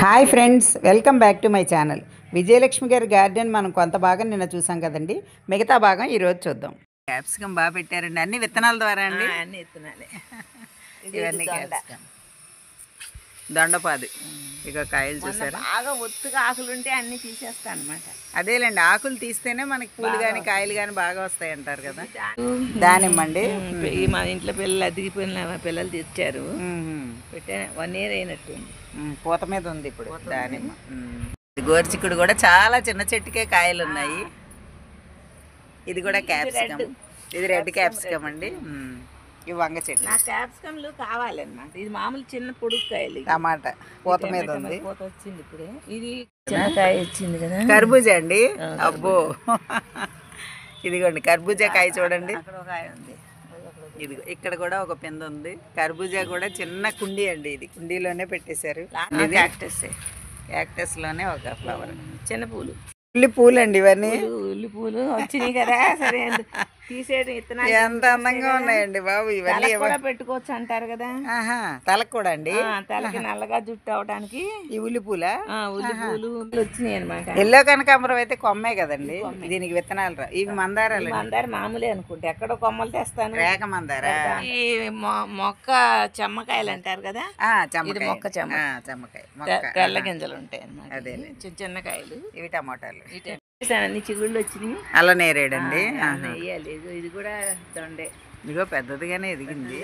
Hi friends, welcome back to my channel. Vijayalakshmi గారి garden మనం కొంత భాగం నిన్న చూసాం కదండి. మిగతా భాగం ఈరోజు చూద్దాం. క్యాప్సికమ్ బాగా పెట్టారండి. అన్ని విత్తనాల ద్వారా అండి? అన్ని విత్తనాలే. ఇవన్నీ క్యాప్సికమ్, దొండపాది. ఇక కాయలు చూసారు, బాగా ఒత్తుగా ఆకులు ఉంటే అన్ని తీసేస్తా అనమాట. అదేలేండి, ఆకులు తీస్తేనే మనకి పూలు కానీ కాయలు కానీ బాగా వస్తాయి అంటారు కదా. దానిమ్మండి, మా ఇంట్లో పిల్లలు అదిగిపోయిన పిల్లలు తెచ్చారు, పెట్టా 1 year అయినట్టుంది. పూత మీద ఉంది ఇప్పుడు దానిమ్మ. గోరుచిక్కుడు కూడా చాలా చిన్న చెట్టుకే కాయలు ఉన్నాయి. ఇది కూడా క్యాప్సికమ్, ఇది రెడ్ క్యాప్సికమ్ అండి. ఇవి వంగ చెట్టు. నా క్యాప్సికమ్లు కావాలన్నమాట. ఇది మామూలు చిన్న పొడుగు కాయలు. టమాటా పూత మీద ఉంది. పూత వచ్చింది ఇప్పుడే. ఇది చిన్నకాయ వచ్చింది కదా, కర్బూజా అండి. అబ్బో, ఇదిగోండి కర్బూజా కాయ చూడండి. అక్కడ ఒక కాయ ఉంది. ఇది ఇక్కడ కూడా ఒక పింద ఉంది. కర్బూజా కూడా చిన్న కుండీ అండి. ఇది కుండీలోనే పెట్టేశారు. క్యాక్టస్ లోనే ఒక ఫ్లవర్, చిన్న పూలు, ఉల్లి పూలు అండి. ఇవన్నీ ఉల్లి పూలు వచ్చినాయి కదా. సరే తీసేయడం, విత్తనాలు ఎంత అందంగా ఉన్నాయండి బాబు. ఇవన్నీ కూడా పెట్టుకోవచ్చు అంటారు కదా. తలకు కూడా అండి. తలకి నల్లగా జుట్టు అవడానికి ఈ ఉల్లి పూల ఉల్లి పూలు వచ్చినాయి అనమాట. ఎల్లో కనకాంబరం అయితే కొమ్మే కదండి, దీనికి విత్తనాలు రా. ఇవి మందారాలు. మందార మామూలే అనుకుంటే, ఎక్కడో కొమ్మలు తెస్తాను. రేఖ మందార. ఈ మొక్క చెమ్మకాయలు అంటారు కదా. ఇది మొక్క చెమ్మకాయ, తెల్ల గింజలు ఉంటాయి అనమాట. అదే చిన్న చిన్న కాయలు. ఇవి టమాటాలు. అన్ని చిగుళ్ళు వచ్చినాయి. అలా నేరేడండి. వేయాలి. ఇది కూడా దొండే. ఇదిగో పెద్దదిగానే ఎదిగింది.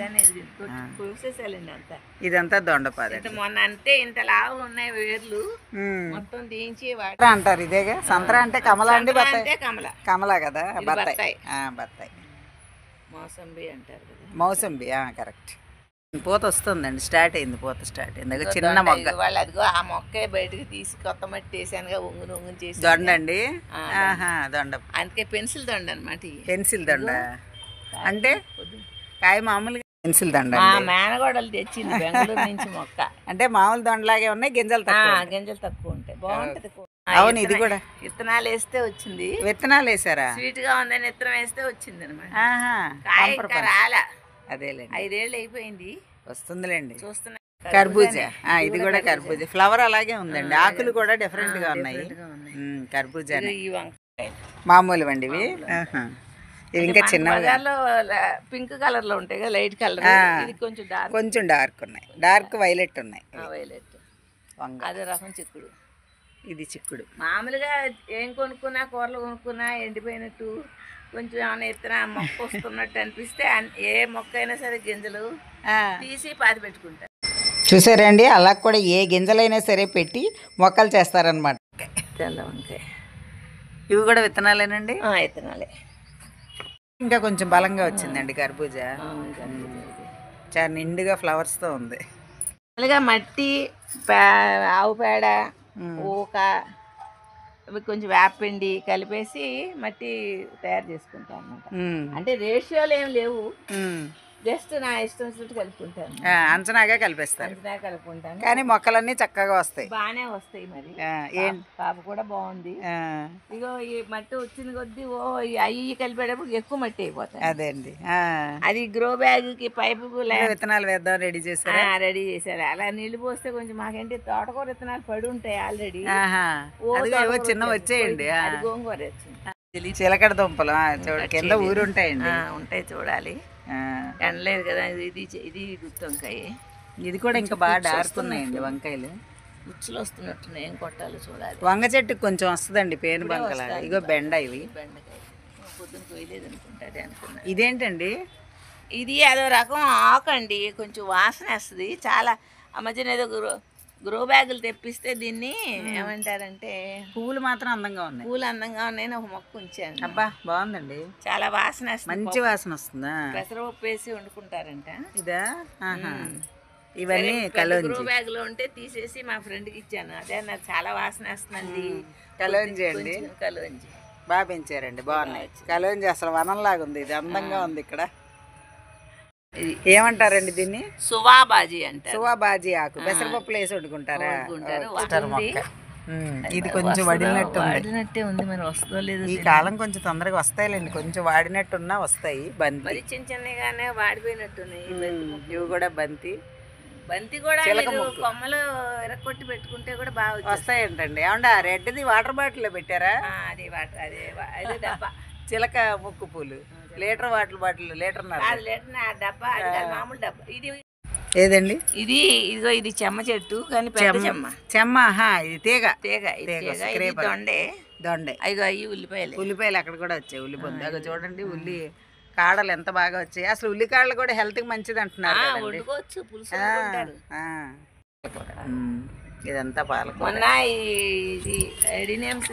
కోసేసాలండి అంతా. ఇదంతా దొండపాది. మొన్న అంటే ఇంత లావు ఉన్నాయి వేర్లు, మొత్తం తీయించి అంటారు. ఇదేగా సంత్ర అంటే కమలా అండి. బత్తాయి కమలా కదా. బత్తాయి. బత్తాయి మౌసంబి అంటారు కదా. మౌసంబి కరెక్ట్. పూత వస్తుందండి. స్టార్ట్ అయింది, పూత స్టార్ట్ అయింది. చిన్న మొగ్గ. వాళ్ళు అదిగో ఆ మొక్క బయటకు తీసి కొత్త మట్టి వేసానుగా, ఒంగుని చేసి. దొండ అండి. దొండ, అందుకే పెన్సిల్ దొండ అనమాట. పెన్సిల్ దొండ అంటే కాయ మామూలుగా పెన్సిల్ దొండ. మేనగోడలు తెచ్చింది బెంగళూరు నుంచి మొక్క. అంటే మామూలు దొండలాగే ఉన్నాయి, గింజలు తక్కువ ఉంటాయి. బాగుంటది. అవును, ఇది కూడా విత్తనాలు వేస్తే వచ్చింది. విత్తనాలు వేసారా? స్వీట్ గా ఉందని విత్తనం వేస్తే వచ్చింది అనమాట. రాలా. అదేలేండి, 5 ఏళ్ళు అయిపోయింది. వస్తుందిలేండి. చూస్తున్నా. కర్బూజా, ఇది కూడా కర్బూజా. ఫ్లవర్ అలాగే ఉందండి. ఆకులు కూడా డిఫరెంట్ గా ఉన్నాయి. కర్బూజా మామూలు అండి ఇవి. ఇవి ఇంకా చిన్నగా పింక్ కలర్ లో ఉంటాయి కదా, లైట్ కలర్. ఇది కొంచెం డార్క్ ఉన్నాయి. డార్క్ వైలెట్ ఉన్నాయి. వైలెట్ అదే రకం చిక్కుడు. ఇది చిక్కుడు. మామూలుగా ఏం కొనుక్కున్నా, కూరలు కొనుక్కున్నా ఎండిపోయినట్టు కొంచెం ఏమైనా ఇతర మొక్క వస్తున్నట్టు అనిపిస్తే ఏ మొక్క అయినా సరే గింజలు తీసి పాతి పెట్టుకుంటారు. చూసారండి, అలా కూడా ఏ గింజలైనా సరే పెట్టి మొక్కలు చేస్తారనమాట. తెల్ల వంకాయ. ఇవి కూడా విత్తనాలేనండి. విత్తనాలే. ఇంకా కొంచెం బలంగా వచ్చిందండి కర్బూజా. చాలా నిండుగా ఫ్లవర్స్తో ఉంది. మామూలుగా మట్టి, ఆవు పేడ, ఊక, అవి కొంచెం వేపపిండి కలిపేసి మట్టి తయారు చేసుకుంటాను అనమాట. అంటే రేషియోలు ఏం లేవు, జస్ట్ నా ఇష్టం వచ్చినట్టు కలుపుకుంటాను. అంచనాగా కలిపేస్తాను. కలుపుకుంటాను. కానీ మొక్కలన్నీ చక్కగా వస్తాయి, బాగానే వస్తాయి. మరి పాప కూడా బాగుంది. ఇగో ఈ మట్టి వచ్చిన కొద్దీ అయ్యి కలిపేటప్పుడు ఎక్కువ మట్టి అయిపోతాయి. అదే అండి. అది గ్రో బ్యాగ్ కి పైపు విత్తనాలు వేద్దాం రెడీ చేశారు. రెడీ చేశారు. అలా నీళ్లు పోస్తే కొంచెం మాకేంటి తోటకూర విత్తనాలు పడి ఉంటాయి ఆల్రెడీ. చిన్న వచ్చేయండి. గోంగూర వచ్చింది. చిలకడ దుంపలు కింద ఊరు ఉంటాయండి. ఉంటాయి, చూడాలి. ఎండలేదు కదా. ఇది గుత్తి వంకాయ. ఇది కూడా ఇంకా బాగా డార్క్ ఉన్నాయండి వంకాయలు. గుచ్చులు వస్తున్నట్టున్నాయి, ఏం కొట్టాలో చూడాలి. వంగ చెట్టుకు కొంచెం వస్తుందండి పేను బంకలా. ఇగో బెండ. ఇవి బెండకాయ పొద్దున కొయ్యలేదు అనుకుంటారు అనుకున్నా. ఇదేంటండి? ఇది అదో రకం ఆకండి, కొంచెం వాసన వస్తుంది చాలా. ఆ మధ్యన ఏదో గ్రో బ్యాగులు తెప్పిస్తే దీన్ని ఏమంటారంటే, పువ్వులు మాత్రం అందంగా ఉన్నాయి. పూలు అందంగా ఉన్నాయని ఒక మొక్క ఉంచాను. అబ్బా, బాగుందండి. చాలా వాసన వస్తుంది, మంచి వాసన వస్తుందా? పెసరపప్పు వేసి వండుకుంటారంట. ఇదా? ఇవన్నీ గ్రో బ్యాగ్ లో ఉంటే తీసేసి మా ఫ్రెండ్ కి ఇచ్చాను. అదే నాకు చాలా వాసన వస్తుందండి. కలోంజి అండి. కలోంజి బాగా పెంచారండి, బాగున్నాయి. కలోంజి అసలు వనంలాగా ఉంది. ఇది అందంగా ఉంది. ఇక్కడ ఏమంటారండి దీన్ని? సువాబాజీ అంటారు. సువాబాజీ ఆకు పెసరపప్పులు వేసి వండుకుంటారా? ఇది కొంచెం వాడినట్టే ఉంది. మరి వస్తుందో లేదు. ఈ కాలం కొంచెం తొందరగా వస్తాయిలేండి. కొంచెం వాడినట్టున్నా వస్తాయి. బంతి చిన్న చిన్నగానే వాడిపోయినట్టున్నాయి. ఇవి కూడా బంతి. బంతి కూడా చిలక మీరు ముక్కు. కొమ్మలు ఇరక్కొట్టి పెట్టుకుంటే కూడా బాగా వచ్చేస్తాయి. వస్తాయంటండి. ఏమంటే ఆ రెడ్ది వాటర్ బాటిల్లో పెట్టారా? అది వాటర్ అదే డబ్బా చిలక ముక్కు పూలు లీటర్ వాటర్ బాటిల్ లీటర్న్నర. అది లీటర్ డబ్బా, అది కాదు, మామూలు డబ్బా. ఇది ఏదండి? ఇదిగో ఇది చెమ్మ చెట్టు కానీ పెద్ద చెమ్మ. చెమ్మ. ఇది తీగ. ఇది దొండే. దొండే. అయ్యో అయ్యి ఉల్లిపాయలు అక్కడ కూడా వచ్చాయి. ఉల్లిపొంది అక్కడ చూడండి. ఉల్లి కాడలు ఎంత బాగా వచ్చాయి. అసలు ఉల్లి కాడలు కూడా హెల్త్ కి మంచిది అంటున్నారు. వండుకోవచ్చు, పులుసు. ఇదంతా పాలకూర. మొన్న ఇది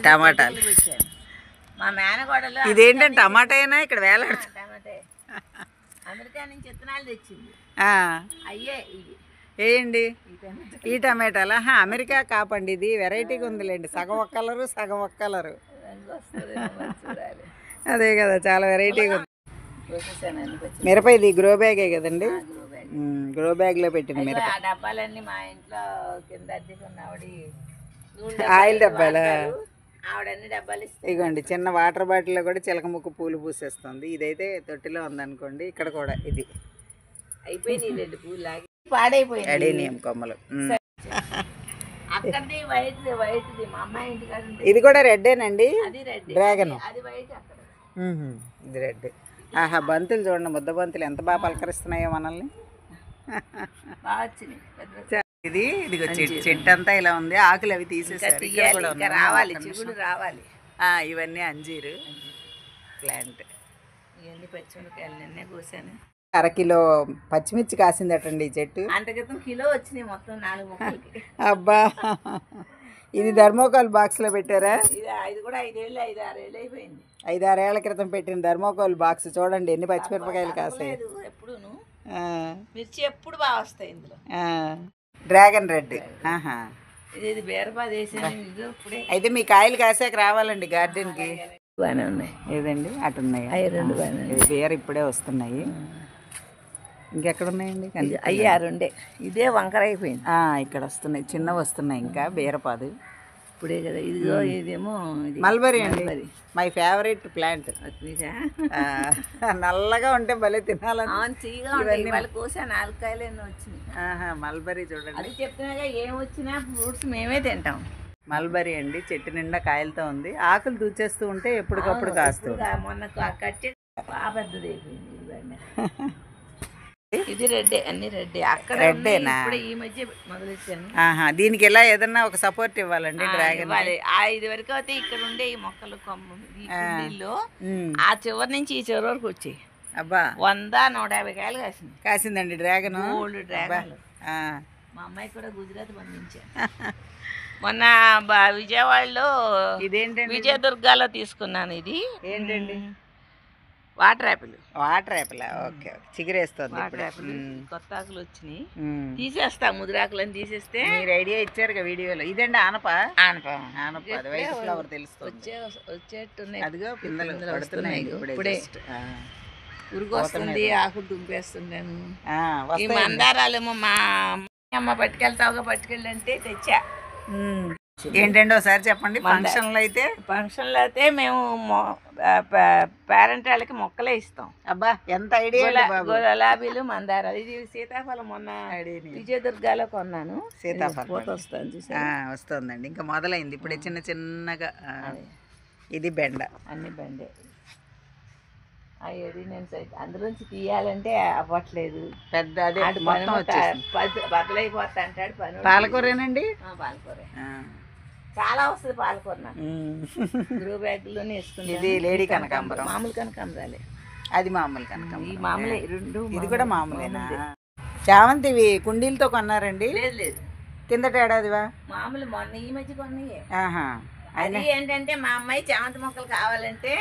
టమాటాలు పెట్టాను మా మేనగోడలు. ఇదేంటంటే టమాటాయేనా ఇక్కడ వేలాడుతుంది? టమాటే అమెరికా నుంచి విత్తనాలు తెచ్చింది. అయ్యే ఇవి వేయండి. ఈ టమాటాలా? అమెరికా కాపండి. ఇది వెరైటీగా ఉందిలేండి. సగం ఒక కలరు సగం ఒక కలరు. అదే కదా, చాలా వెరైటీగా ఉంది. మిరప ఇది గ్రో బ్యాగే కదండి? గ్రో బ్యాగ్ లో పెట్టింది మిరప. డబ్బాలన్నీ మా ఇంట్లో కింద అద్దెకున్న ఆయిల్ డబ్బాలా? ఆవిడన్ని డబ్బాలు ఇస్తుంది. ఇగోండి చిన్న వాటర్ బాటిల్లో కూడా చిలక ముక్కు పూలు పూసేస్తుంది. ఇదైతే తొట్టిలో ఉందనుకోండి. ఇక్కడ కూడా ఇది అయిపోయింది. 2 పూలు లాగి పాడైపోయింది. అడేనియం కొమ్మలు. అక్కడది వైట్ది మా అమ్మాయి ఇంటికాడ. ఇది కూడా రెడ్డేనండి. అది రెడ్, డ్రాగన్. అది వైట్. అక్కడ ఇది రెడ్. ఆహా, బంతులు చూడండి. ముద్ద బంతులు ఎంత బాగా పలకరిస్తున్నాయో మనల్ని. బాగా వచ్చినాయి. ఇదిగో చెట్టు అంతా ఇలా ఉంది. ఆకులు అవి తీసేసారు. రావాలి, చిగుళ్ళు రావాలి. ఇవన్నీ అంజీరు ప్లాంట్. ఇవన్నీ పచ్చిమిరపకాయలు నిన్నే కోసాను. 1/2 కిలో పచ్చిమిర్చి కాసిందటండి ఈ చెట్టు. అంత క్రితం కిలో వచ్చినాయి మొత్తం 4 మొక్కలకి. అబ్బా, ఇది థర్మోకాల్ బాక్స్ లో పెట్టారా? ఇది కూడా 5 ఏళ్ళు 5-6 ఏళ్ళు అయిపోయింది. 5-6 ఏళ్ల క్రితం పెట్టిన థర్మోకాల్ బాక్స్ చూడండి ఎన్ని పచ్చిమిరపకాయలు కాసాయి. ఎప్పుడును మిర్చి ఎప్పుడు బాగా వస్తాయి ఇందులో. Dragon red. ఇది బీరపాదు వేసాను ఇప్పుడే. అయితే మీ కాయలు కాసాక రావాలండి గార్డెన్ కి. బాగానే ఉన్నాయి. ఏదండి అటు ఉన్నాయి? అవి 2 బాగానే. బీర ఇప్పుడే వస్తున్నాయి. ఇంకెక్కడ ఉన్నాయండి? అయ్యా 2. ఇదే వంకర అయిపోయింది. ఇక్కడ వస్తున్నాయి, చిన్నవి వస్తున్నాయి. ఇంకా బీరపాదు ఇప్పుడే కదా. ఇదిగో ఇదేమో మల్బరీ అండి, మై ఫేవరెట్ ప్లాంట్. నల్లగా ఉంటే భలే తినాలని. తీగా ఉంటాయి. వాళ్ళు కోసా 4 కాయలు ఎన్నో వచ్చినాయి. మల్బరీ చూడండి. అది చెప్తున్నాగా, ఏం వచ్చినా ఫ్రూట్స్ మేమే తింటాం. మల్బరీ అండి, చెట్టు నిండా కాయలతో ఉంది. ఆకులు దూచేస్తూ ఉంటే ఎప్పటికప్పుడు కాస్తూ. మొన్న కట్టి బాగా పెద్దది అయిపోయింది. ఇది రెడ్డే, అన్ని రెడ్డే. అక్కడ రెడ్డేనా? ఈ మధ్య మొదలెట్టాను. దీనికి ఎలా ఏదన్నా ఒక సపోర్ట్ ఇవ్వాలండి డ్రాగన్. ఇది వరకు అయితే ఇక్కడ ఉండే ఈ మొక్కలు కొమ్మలు ఆ చివరి నుంచి ఈ చివరి వరకు వచ్చాయి. అబ్బా, 100-150 కాయలు కాసింది. కాసిందండి డ్రాగన్. Old dragon. మా అమ్మాయి కూడా గుజరాత్ పంపించాను. మొన్న విజయవాడలో ఇదేంటండి? విజయదుర్గాలో తీసుకున్నాను. ఇది ఏంటండి? Water apple. Water apple. Okay, చిగురేస్తుంది. కొత్త ఆకులు వచ్చినాయి, తీసేస్తా. ముదిరాకులని తీసేస్తే. మీరు ఐడియా ఇచ్చారు వీడియోలో. ఇదండి ఆనప. ఆనప అది వైట్ ఫ్లవర్ తెలుస్తుంది. వచ్చేట్టున్నాయి. అదిగో పిందెలు పడుతున్నాయి ఇప్పుడే. పురుగు వస్తుంది, ఆకులు దుంపేస్తున్నాను. ఈ మందారాలేమో మా అమ్మ పట్టుకెళ్తావుగా, పట్టుకెళ్ళంటే తెచ్చా. ఏంటండి ఒకసారి చెప్పండి. ఫంక్షన్లో అయితే మేము పేరెంట్ వాళ్ళకి మొక్కలే ఇస్తాం. అబ్బా, ఎంత ఐడియా. గులాబీలు, మందారాలు. ఇది సీతాఫలం మొన్న విజయదుర్గాలో కొన్నాను. సీతాఫలం వస్తుందండి. ఇంకా మొదలైంది ఇప్పుడే చిన్న చిన్నగా. ఇది బెండ. అన్ని బెండే. అందులోంచి తీయాలంటే అవ్వట్లేదు. పెద్ద బద్దలైపోతా అంటాడు. పాలకూరేనండి? పాలకూరే చాలా వస్తుంది. పాలకూర గ్రో బ్యాగ్ లోనే వేసుకుంటాం. ఇది లేడీ కనకాంబరం. మామూలు కనకాంబరాలే. అది మామూలు కనకాంబరం. ఈ మామూలే 2. ఇది కూడా మామూలేనా? చామంతి ఇవి కుండీలతో కొన్నారండి? లేదు, కిందట ఏడాదివా? మామూలు మొన్న ఈ మధ్య కొన్నాయి. అది ఏంటంటే మా అమ్మాయి చామంతి మొక్కలు కావాలంటే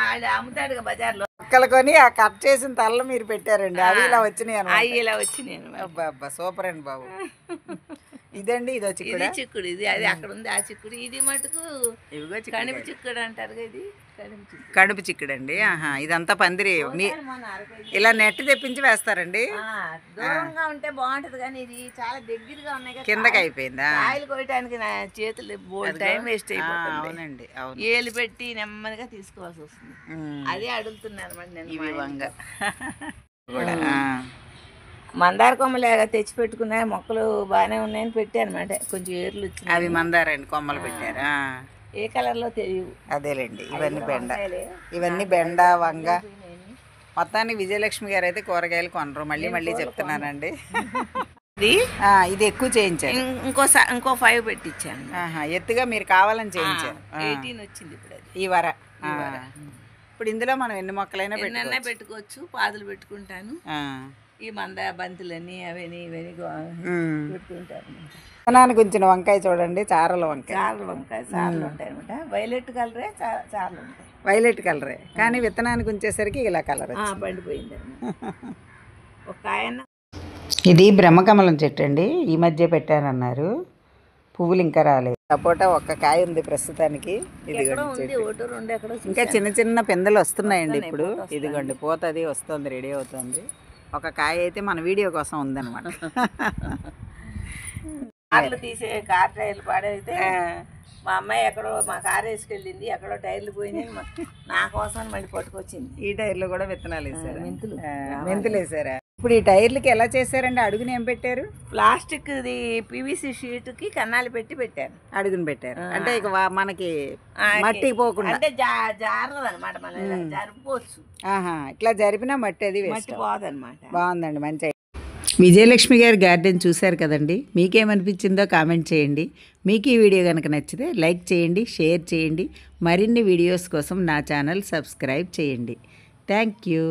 ఆడ అమ్ముతాడు బజార్లో. మొక్కలు కొని ఆ కట్ చేసిన తల్ల మీరు పెట్టారండి. అవి ఇలా వచ్చినాయి అవి ఇలా వచ్చినాయి. అబ్బా, సూపర్ అండి బాబు. ఇదండి ఇదో చిక్కుడు. చిక్కుడు ఇది. అది అక్కడ ఉంది ఆ చిక్కుడు. ఇది మటుకు ఇవిగో కడుపు చిక్కుడు అంటారు. ఇది కడుపు చిక్కుడు అండి. ఇదంతా పందిరి ఇలా నెట్ తెప్పించి వేస్తారండి. దూరంగా ఉంటే బాగుంటది కానీ ఇది చాలా దగ్గరగా ఉన్నాయి. కిందకి అయిపోయిందా? కాయలు కోయటానికి నా చేతులు టైం వేస్ట్ అయిపోతుంది. అవునండి, అవును. ఏలు పెట్టి నెమ్మదిగా తీసుకోవాల్సి వస్తుంది. అదే అడుగుతున్నాను అనమాట నేను. ఇవి వంగ మందార కొమ్మలు తెచ్చి పెట్టుకున్నా, మొక్కలు బాగానే ఉన్నాయని పెట్టాను అనమాట. కొంచెం ఏర్లు వచ్చినాయి. అవి మందారండి కొమ్మలు పెట్టారా? ఏ కలర్లో తెలియవు. అదేలేండి, ఇవన్నీ బెండ వంగ. మొత్తానికి విజయలక్ష్మి గారు అయితే కూరగాయలు కొనరు. మళ్ళీ చెప్తున్నానండి. ఇది ఎక్కువ చేయించారు. ఇంకో 5 పెట్టించాను. ఎత్తుగా మీరు కావాలని చేయించారు. 18 వచ్చింది ఇప్పుడు అది. ఈ వర ఇప్పుడు ఇందులో మనం ఎన్ని మొక్కలైనా పెట్టుకోవచ్చు. పాదులు పెట్టుకుంటాను. ఈ బంతులని అవని ఇవని పెట్టుకుంటారు. విత్తనానికి ఉంచిన వంకాయ చూడండి, చారల వంకాయ. చారలు ఉంటాయి అనమాట. వైలెట్ కలరే చారలు ఉంటాయి. వైలెట్ కలరే కానీ విత్తనానికి ఉంచేసరికి ఇలా కలర్ పండిపోయింది ఒక ఆయన. ఇది బ్రహ్మకమలం చెట్టు అండి, ఈ మధ్య పెట్టానన్నారు. పువ్వులు ఇంకా రాలేదు. సపోటా ఒక్క కాయ ఉంది ప్రస్తుతానికి. ఇంకా చిన్న పిందెలు వస్తున్నాయండి ఇప్పుడు. ఇదిగోండి పోతుంది, వస్తుంది, రెడీ అవుతుంది. ఒక కాయ అయితే మన వీడియో కోసం ఉందన్నమాట. కార్లు తీసే కార్ టైర్లు పాడైతే మా అమ్మాయి ఎక్కడో మా కారు వేసుకెళ్ళింది, ఎక్కడో టైర్లు పోయినాయి. నా కోసం మళ్ళీ పట్టుకొచ్చింది. ఈ టైర్లో కూడా విత్తనాలు వేసారు, మెంతులు వేసారా? ఇప్పుడు ఈ టైర్లకి ఎలా చేశారండి? అడుగుని ఏం పెట్టారు? ప్లాస్టిక్ PVC షీట్కి కన్నాలు పెట్టారు. అడుగుని పెట్టారు అంటే ఇక మనకి మట్టి పోకుండా. అంటే జారదు అనమాట, మనం జరుపుకోవచ్చు. ఇట్లా జరిపినా మట్టి అది పోదన్నమాట. బాగుందండి, మంచి. విజయలక్ష్మి గారి గార్డెన్ చూశారు కదండి. మీకేమనిపించిందో కామెంట్ చేయండి. మీకు ఈ వీడియో కనుక నచ్చితే లైక్ చేయండి, షేర్ చేయండి. మరిన్ని వీడియోస్ కోసం నా ఛానల్ సబ్స్క్రైబ్ చేయండి. Thank you.